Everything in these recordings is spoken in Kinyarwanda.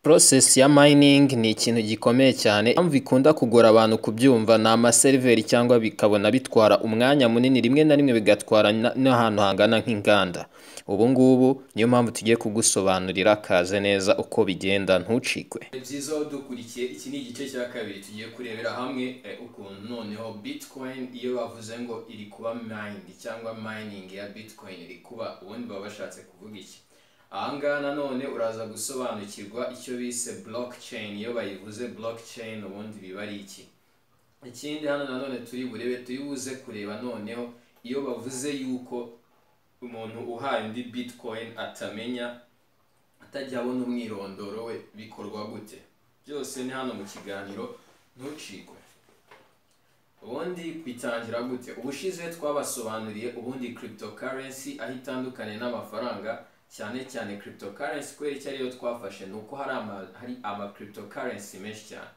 Process ya mining ni ikintu gikomeye cyane, impamvu ikunda kugora abantu kubyumva ni amaseriveri cyangwa bikabona bitwara umwanya munini, rimwe na rimwe bigatwara n'ahantu hangana nk'inganda. Ubu ngubu niyo mpamvu tugiye kugusobanurira, kaze neza uko bigenda ntucikwe. Byiza aho dukurikiye, iki ni igice cya kabiri tugiye kurebera hamwe ukuntu noneho Bitcoin iyo bavuze ngo iri kuba mined cyangwa mining ya Bitcoin iri kuba, ubundi baba bashatse kuvuga iki. Ahangaha nanone uraza gusobanukirwa icyo bise blockchain. Iyo bayivuze blockchain ubundi biba ari iki. Ikindi hano nanone turi buze kureba noneho iyo bavuze yuko umuntu uhaye undi Bitcoin atajya abona umwirondoro we, bikorwa gute. Byose ni hano mu kiganiro, ntucikwe. Ubundi bitangira gute? Ubushize twabasobanuriye ubundi cryptocurrency aho itandukanye n'amafaranga, cyane cyane cryptocurrency kubera icyo ariyo twafashe ni uko hari ama cryptocurrency menshi cyane,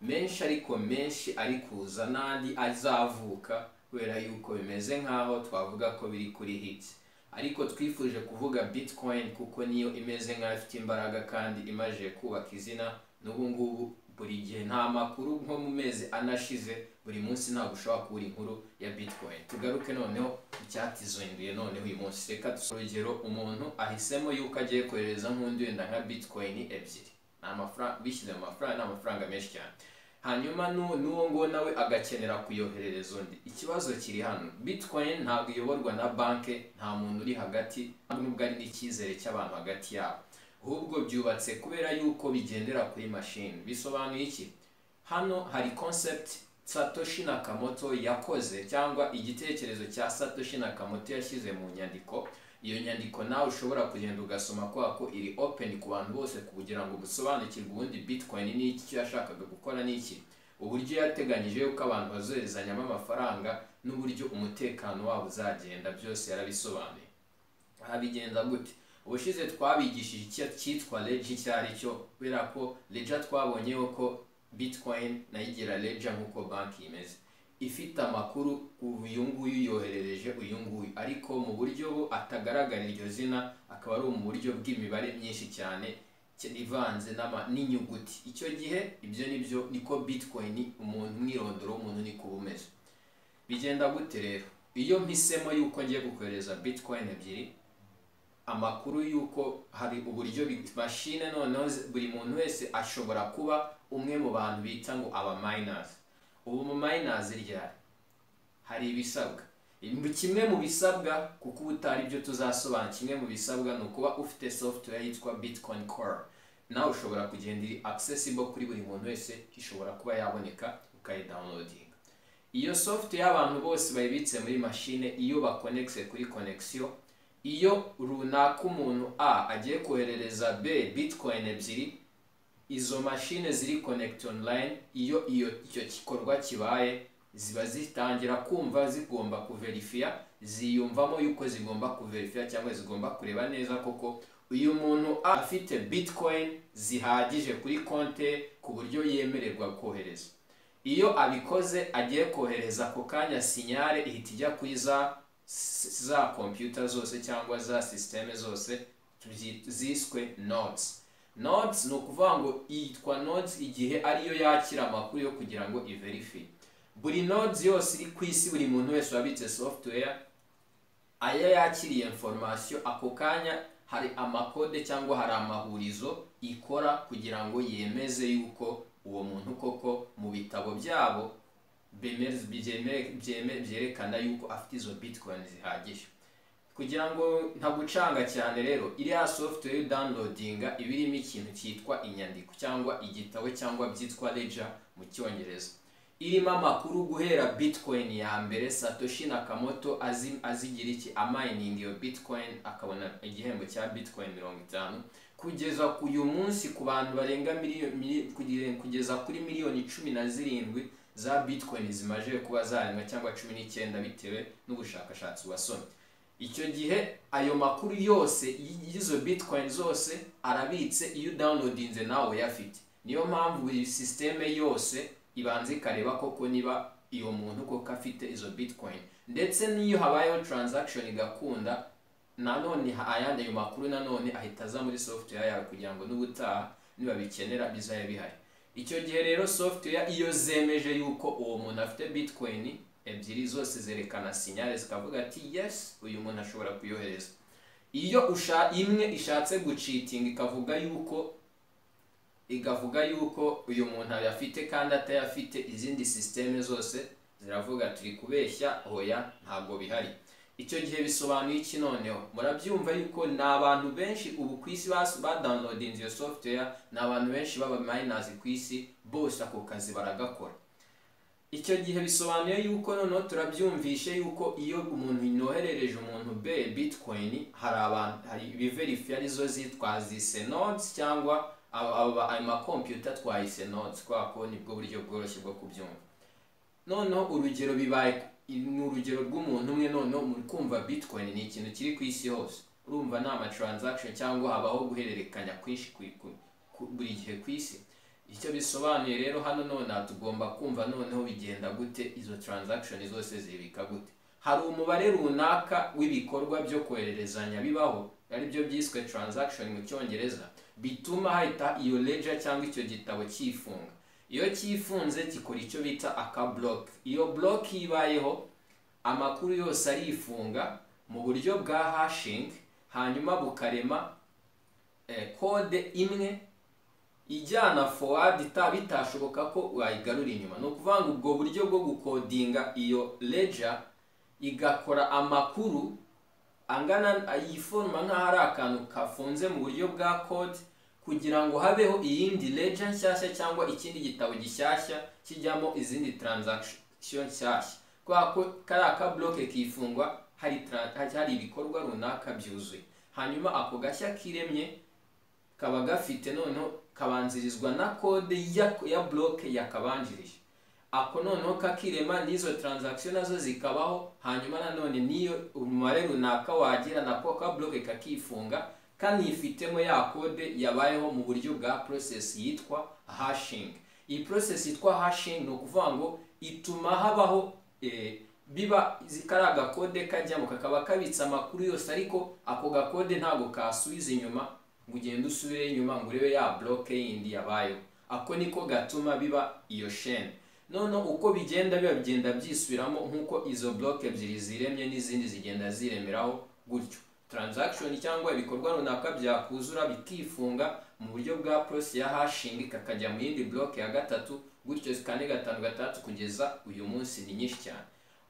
menshi ariko menshi ari kuza n'andi azavuka, kubera yuko bimeze nk'aho twavuga ko biri kuri hit. Ariko twifuje kuvuga Bitcoin kuko niyo imeze nk'aho ifite imbaraga kandi imaze kubaka izina. N'ubu ngubu buri gihe nta makuru, nko mu mezi anashize buri munsi ntabwo ushobora kubura inkuru ya Bitcoin. Tugaruke noneho icyatizinduye noneho uyu munsi. Reka urugero, umuntu ahisemo yuko agiye kohereza nk'undi wenda nka Bitcoin ebyiri, bishyize mu mafaranga, n'amafaranga menshi cyane. Hanyuma n'uwo ngo nawe agakenera kuyoherereza undi. Ikibazo kiri hano, Bitcoin ntabwo iyoborwa na banki, nta muntu uri hagati, nubwo ari n'icyizere cy'abantu hagati yabo, ahubwo byubatse kubera yuko bigendera kuri machine. Bisobanuye iki? Hano hari concept Satoshi Nakamoto yakoze, cyangwa igitekerezo cya Satoshi Nakamoto yashyize mu nyandiko. Iyo nyandiko nawe ushobora kugenda ugasoma ko iri open ku bantu bose, kugira ngo gusobanukirwe ubundi Bitcoin ni iki, icyo yashakaga gukora ni iki, uburyo yateganyije yuko abantu bazoherezanyamo amafaranga, n'uburyo umutekano wabo uzagenda, byose yarabisobanuye. Bigenda gute? Ubushize twabigishije cyitwa ledger icyo ari cyo, kubera ko ledger twabonyeho ko Bitcoin nayo igira ledger nk'uko banki imeze, ifite amakuru uyu nguyu yoherereje uyu nguyu, ariko mu buryo atagaragara iryo zina, akaba ari mu buryo bw'imibare myinshi cyane ivanze n'inyuguti. Icyo gihe ibyo niko Bitcoin, umwirondoro w'umuntu niko umeze. Bigenda gute rero? Iyo mpisemo yuko ngiye gukohereza Bitcoin ebyiri, amakuru yuko hari uburyo machine, noneho buri muntu wese ashobora kuba umwe mu bantu bita ngo aba miners. Ubu mu miners ryari hari ibisabwa. Kimwe mu bisabwa, kuko ubutari byo tuzasobanura, kimwe mu bisabwa ni ukuba ufite software yitwa Bitcoin Core. Nawe ushobora kugenda iri accessible kuri buri muntu wese, ishobora kuba yaboneka ukayidownloading. Iyo software y'abantu bose bayibitse muri machine, iyo bakonekse kuri connection, iyo runaka umuntu A agiye koherereza B Bitcoin ebyiri, izo machine ziri connect online, iyo icyo gikorwa kibaye, ziba zitangira kumva zigomba kuverifya, ziyumvamo yuko zigomba kuverifya cyangwa zigomba kureba neza koko uyu muntu afite Bitcoin zihagije kuri konte ku buryo yemererwa kohereza. Iyo abikoze agiye kohereza, ako kanya sinyare ihita ijya kuri za computer zose cyangwa za systeme zose ziswe nodes. Nodes ni ukuvuga ngo yitwa nodes igihe ariyo yakira amakuru yo kugira ngo iverify. Buri nodes yose iri ku isi, buri muntu wese wabitse software, aya yakiriye information, ako kanya hari amakode cyangwa hari amahurizo ikora kugira ngo yemeze yuko uwo muntu koko mu bitabo byabo byerekana yuko afite izo Bitcoin zihagije. Kugira ngo ntagucanga cyane rero, iriya software downloadinga ibirimo ikintu cyitwa inyandiko cyangwa igitabo, cyangwa byitwa ledger mu Cyongereza, irimo amakuru guhera Bitcoin ya mbere Satoshi Nakamoto azigira iki, mining iyo Bitcoin akabona igihembo cya Bitcoin 50, kugeza ku uyu munsi ku bantu barenga kugeza kuri miliyoni 17 za Bitcoin zimaje kuba zaremwa, cyangwa 19 bitewe n'ubushakashatsi wasomye. Icyo gihe ayo makuru yose y'izo Bitcoin zose arabitse, iyo downloadinze nawe yafite. Niyo mpamvu iyi systeme yose ibanza ikareba koko niba iyo muntu koko afite izo Bitcoin, ndetse niyo habayeho transaction igakunda, nanone ayandi ayo makuru nanone ahita aza muri software yawe, kugira ngo n'ubutaha nibabikenera bizaya bihari. Icyo gihe rero software iyo zemeje yuko uwo muntu afite bitcoin ebyiri zose zerekana sinyale zikavuga ati yes uyu muntu ashobora kuyohereza. Iyo imwe ishatse gucheating ikavuga yuko uyu muntu ayafite kandi atayafite, izindi systeme zose ziravuga turi kubeshya, hoya ntabwo bihari. Icyo gihe bisobanuye iki noneho? Murabyumva yuko na abantu benshi ubu kwisi ba downloading iyo software, na abantu benshi baba miners kwisi bose ako kazi baragakora. Icyo gihe bisobanuye yuko noneho turabyumvishe yuko iyo umuntu inoherereje umuntu bitcoin, hari ibiverify arizo zitwa zise nodes cyangwa ama computer twahise nodes, kwa ko nibwo buryo bworoshye bwo kubyumva. Noneho urugero bibaye ni urugero rw'umuntu umwe, noneho muri kumva bitcoin ni ikintu kiri ku isi hose, urumva ni ama transaction cyangwa habaho guhererekanya kwinshi buri gihe ku isi. Icyo bisobanuye rero hano none tugomba kumva noneho bigenda gute, izo transaction zose zibika gute. Hari umubare runaka w'ibikorwa byo kohererezanya bibaho, ari byo byiswe transaction mu cyongereza, bituma hahita iyo ledger cyangwa icyo gitabo cyifunga. Iyo cyifunze gikora icyo bita aka block. Iyo block ibayeho amakuru yose arifunga mu buryo bwa hashing, hanyuma bukarema code imwe ijyana forward bitashoboka ko wayigarura inyuma. No kuvanga ubwo buryo bwo gukodinga iyo ledger igakora amakuru angana ayiforma nka hari akantu kafunze mu buryo bwa code, kugira ngo habeho iyindi ledger nshyashya cyangwa ikindi gitabo gishyashya kijyamo izindi transaction nshyashya. Kwa ko kari aka block kifungwa hari ibikorwa runaka byuzuye, hanyuma ako gashya kiremye kaba gafite noneho kabanzirizwa na code ya block yakabanjirije. Ako noneho kakirema n'izo transaction nazo zikabaho, hanyuma nanone niyo umubare runaka wagira nako ka block kakifunga kanifitemo ya code yabayeho mu buryo bwa process yitwa hashing. Iyi process yitwa hashing no kuvuga ngo ituma habaho biba zikaraga code kajyamo kakaba kabitsa amakuru yose, ariko ako gakode ntago kasubiza inyuma ngo ugende usubire inyuma ngo urebe ya block yindi yabayeho. Ako niko gatuma biba iyo chain. None uko bigenda byisubiramo nkuko izo block ebyiri ziremye n'izindi zigenda ziremeraho gutyo, transaction cyangwa ibikorwa runaka byakuzura bikifunga mu buryo bwa process ya hashing kakajya mu yindi block ya gatatu, gutyo zikane gatanu gatatu kugeza uyu munsi ni nyinshi cyane.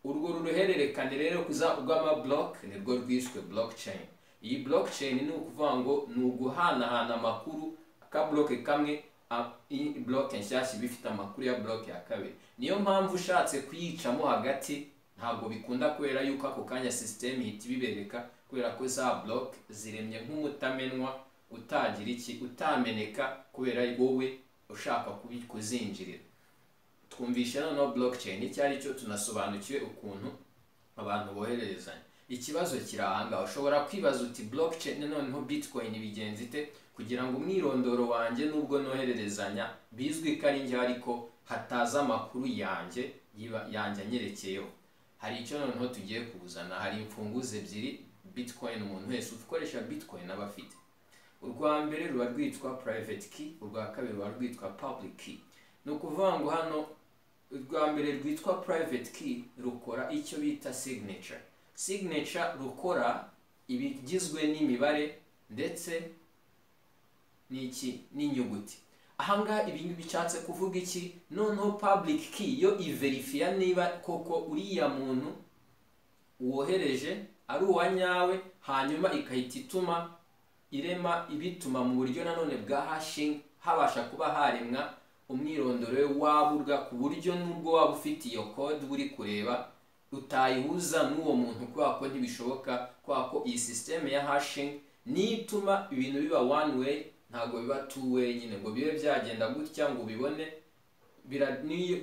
Urwo ruhererekane rero kuza rw'ama block nirwo rwiswe blockchain. Iyi blockchain ni ukuvuga ngo ni uguhanahana amakuru ka block kamwe block nshyashya bifite amakuru ya block ya kabiri. Niyo mpamvu ushatse kuyicamo hagati ntabwo bikunda kubera yuko ako kanya system ihita bibereka, kubera ko za block ziremye nk'umutamenwa utameneka kubera wowe ushaka kuzinjirira. Twumvishe noneho blockchain icyo ari cyo, tunasobanukiwe ukuntu abantu bohererezanya. Ikibazo kirahanga, ushobora kwibaza uti blockchain noneho bitcoin bigenze ite kugira ngo umwirondoro wanjye nubwo nohererezanya bizwi ko ari njye ariko hataza amakuru yanjye anyerekeyeho. Hari icyo noneho tugiye kuzana, hari imfunguzo ebyiri bitcoin umuntu wese ukoresha bitcoin aba afite. Urwa mbere ruba rwitwa private key, urwa kabiri ruba rwitwa public key. No kuvuga ngo hano urwa mbere rwitwa private key rukora icyo bita signature. Signature rukora ibigizwe n'imibare ndetse n'inyuguti. Ahangaha ibintu bicatse kuvuga iki? Noneho public key yo iverifya niba koko uriya muntu wohereje ari uwa nyawe, hanyuma ikahita ibituma mu buryo nanone bwa hashing habasha kuba haremwa umwirondoro we waburwa, ku buryo nubwo waba ufite iyo code uri kureba utayihuza n'uwo muntu, kubera ko ntibishoboka, kubera ko iyi system ya hashing nituma ibintu biba one way ntago biba two way nyine ngo bibe byagenda gutya ngo ubibone.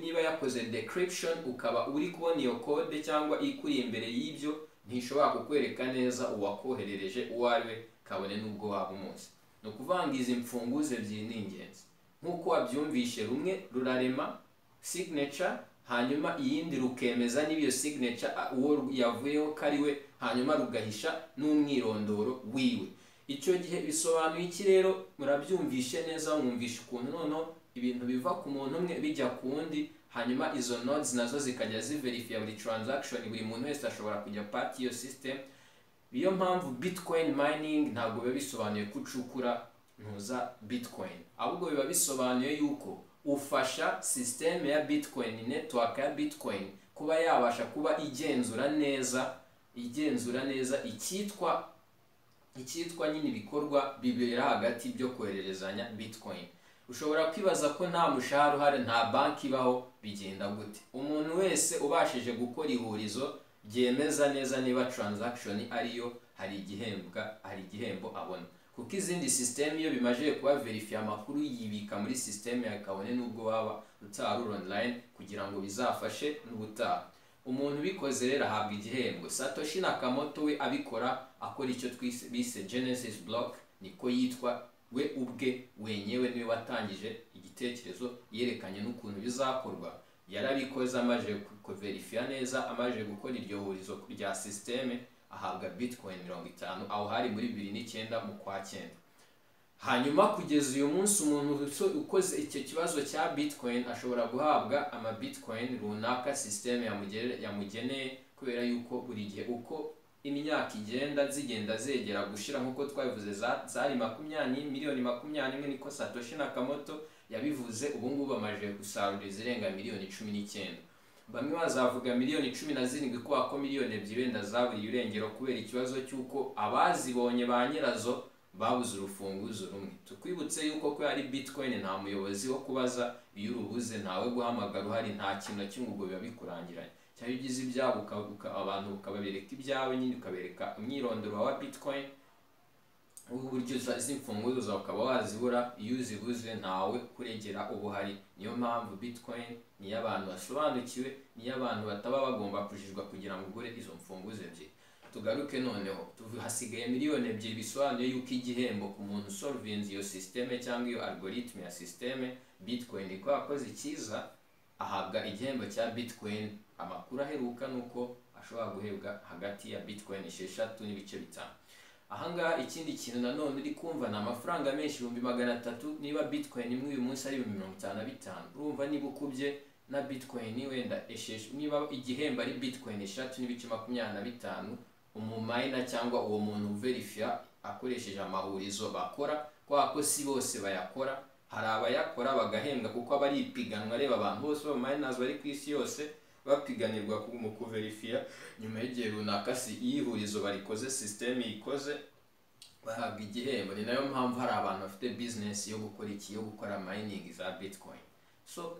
Niba yakoze decryption ukaba uri kubona iyo code cyangwa ikuri imbere y'ibyo, ntishobora kukwereka neza uwakoherereje uwo ari we kabone nubwo waba umuzi. No kuvanga izi mfunguzo ebyiri ni ingenzi. Nkuko wabyumvishe, rumwe rurarema signature, hanyuma iyindi rukemeza n'iyo signature uwo yavuyeho kari we, hanyuma rugahisha n'umwirondoro wiwe. icyo gihe bisobanuye iki rero? Murabyumvishe neza, mwumvishe ukuntu noneho ibintu biva ku muntu umwe bijya ku wundi, hanyuma izo nodes nazo zikajya ziverifya buri transaction, buri muntu wese ashobora kujya part iyo system. Iyo mpamvu Bitcoin mining ntabwo biba bisobanuye ko ucukura ntuza Bitcoin, ahubwo biba bisobanuye yuko ufasha system ya Bitcoin, network ya Bitcoin kuba yabasha kuba igenzura neza icyitwa nyine ibikorwa bibera hagati byo kohererezanya Bitcoin. Ushobora kwibaza ko nta mushahara uhari, nta banki ibaho, bigenda gute? Umuntu wese ubashije gukora ihurizo byemeza neza niba transaction ariyo, hari igihembo abona, kuko izindi system iyo bimaje kuba verify amakuru yibika muri system ya kabone nubwo waba utari online, kugira ngo bizafashe n'ubutaha. Umuntu bikoze rero ahabwa igihembo. Satoshi Nakamoto we abikora akora icyo bise Genesis block, niko yitwa, we ubwe wenyewe niwe watangije igitekerezo, yerekanye n'ukuntu bizakorwa. Yarabikoze amaje kuverifya neza, amaje gukora iryo hurizo rya system, ahabwa Bitcoin 50, aho hari muri 2009 mu kwa 9. Hanyuma kugeza uyu munsi umuntu ukoze icyo kibazo cya Bitcoin ashobora guhabwa ama Bitcoin runaka system yamugeneye, kubera yuko buri gihe uko imyaka zigenda zegera gushira, nkuko twabivuze zari 20 miliyoni 21 niko Satoshi Nakamoto yabivuze. Ubu ngubu bamaje gusarura zirenga miliyoni 19. Bamwe bazavuga miliyoni 17 kuko ako miliyoni 2 wenda zaburi urengero, kubera ikibazo cyuko abazibonye ba nyirazo babuze urufunguzo rumwe. Tukwibutse yuko ko ari Bitcoin nta muyobozi wo kubaza, iyo urubuze ntawe guhamagara uhari, nta kintu cy'ubwo biba bikurangiranye. Cyari ugize ibyabo abantu ukababereka ibyawe nyine, ukabereka umwirondoro wa Bitcoin, uburyo z'imfunguzo zawe ukaba wazibura, iyo uzibuze ntawe kuregera ubuhari. Niyo mpamvu Bitcoin ni y'abantu basobanukiwe, ni y'abantu bataba bagomba kujijwa kugira ngo ugure izo mfunguzo ebyiri. Tugaruke noneho, hasigaye miliyoni 2, bisobanuye yuko igihembo ku muntu solvinze iyo systeme cyangwa iyo algorithm ya systeme Bitcoin ko yakoze icyiza, ahabwa igihembo cya Bitcoin. Amakuru aheruka nuko ashobora guhebwa hagati ya Bitcoin 6 n'ibice 5. Ahangaha ikindi kintu nanone uri kumva ni amafaranga menshi, 300,000. Niba Bitcoin imwe uyu munsi ari 55, urumva niba ukubye na Bitcoin wenda niba igihembo ari Bitcoin 3.25, umumina cyangwa uwo muntu verifya akoresheje amahurizo bakora, ko si bose bayakora, hari abayakora bagahembwa kuko abari ipiganwa, reba abantu bose b'abaminers bari ku isi yose bapiganirwa mu kuverifya, nyuma y'igihe runaka si ihurizo barikoze, system ikoze, bahabwa igihembo. Ni nayo mpamvu hari abantu bafite business yo gukora mining za Bitcoin. So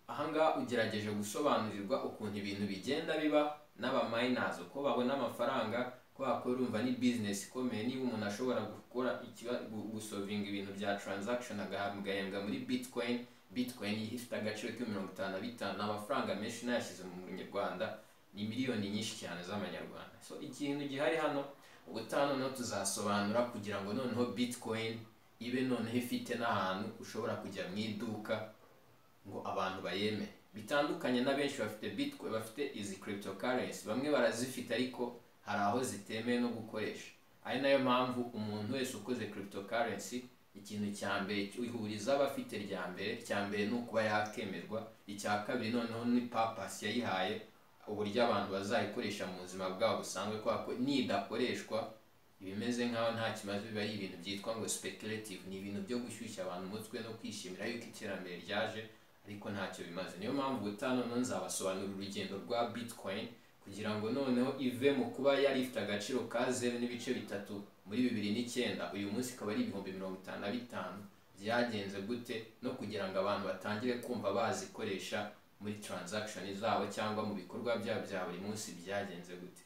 ahangaha ugerageje gusobanurirwa ukuntu ibintu bigenda biba n'abaminers, uko babona amafaranga, ko urumva ni business ikomeye. Niba umuntu ashobora gukora gusolvinga ibintu bya transaction agahembwa muri Bitcoin ifite agaciro ka 55, n'amafaranga menshi nayashyize mu Rwanda ni miliyoni nyinshi cyane z'amanyarwanda. So ikintu gihari hano ubutaha noneho tuzasobanura kugira ngo noneho Bitcoin ibe noneho ifite n'ahantu ushobora kujya mu iduka ngo abantu bayeme. Bitandukanye na benshi bafite Bitcoin, bafite izi cryptocurrency, bamwe barazifite ariko hari aho zitemewe no gukoresha. Ari nayo mpamvu umuntu wese ukoze cryptocurrency, ikintu cya mbere ihuriza abafite icya mbere ni ukuba yakemerwa, icya kabiri noneho ni purpose yayihaye, uburyo abantu bazayikoresha mu buzima bwabo busanzwe, ko nidakoreshwa ibimeze nkaho nta kimaze, biba ari ibintu byitwa ngo speculative, ni ibintu byo gushyushya abantu umutwe no kwishimira yuko iterambere ryaje, ariko ntacyo bimaze. Niyo mpamvu ubutaha nzabasobanurira urugendo rwa Bitcoin kugira ngo noneho ive mu kuba yari ifite agaciro ka 0.3 muri 2009, uyu munsi ikaba ari 55,000. Byagenze gute, no kugira ngo abantu batangire kumva bazikoresha muri transaction zabo cyangwa mu bikorwa byabo bya buri munsi byagenze gute.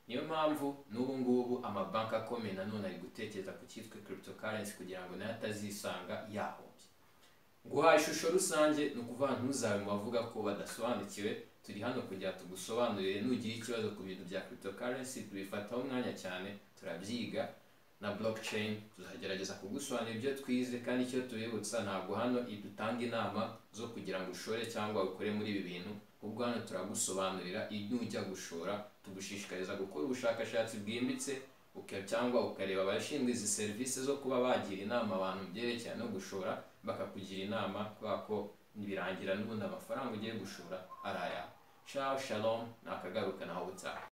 Niyo mpamvu n'ubu ngubu amabanki akomeye nanone ari gutekereza ku cyitwa cryptocurrency kugira ngo nayo atazisanga yahombye. Guha ishusho rusange ni ukuvuga ntuzabe mu bavuga ko badasobanukiwe, turi hano kugira tugusobanurire. Nugira ikibazo ku bintu bya cryptocurrency tubifataho umwanya cyane, turabyiga na blockchain, tuzagerageza kugusobanurira ibyo twize, kandi icyo tubibutsa ntabwo hano idutanga inama zo kugira ngo ushore cyangwa ukore muri ibi bintu, ubwo hano turagusobanurira iyo ujya gushora, tugushishikariza gukora ubushakashatsi bwimbitse cyangwa ukareba abashinzwe izi serivisi zo kuba bagira inama abantu byerekeye no gushora, bakakugira inama kubera ko birangira n'ubundi amafaranga ugiye gushora ari ayawe. Ciao, shalom, nakagaruka naho ubutaha.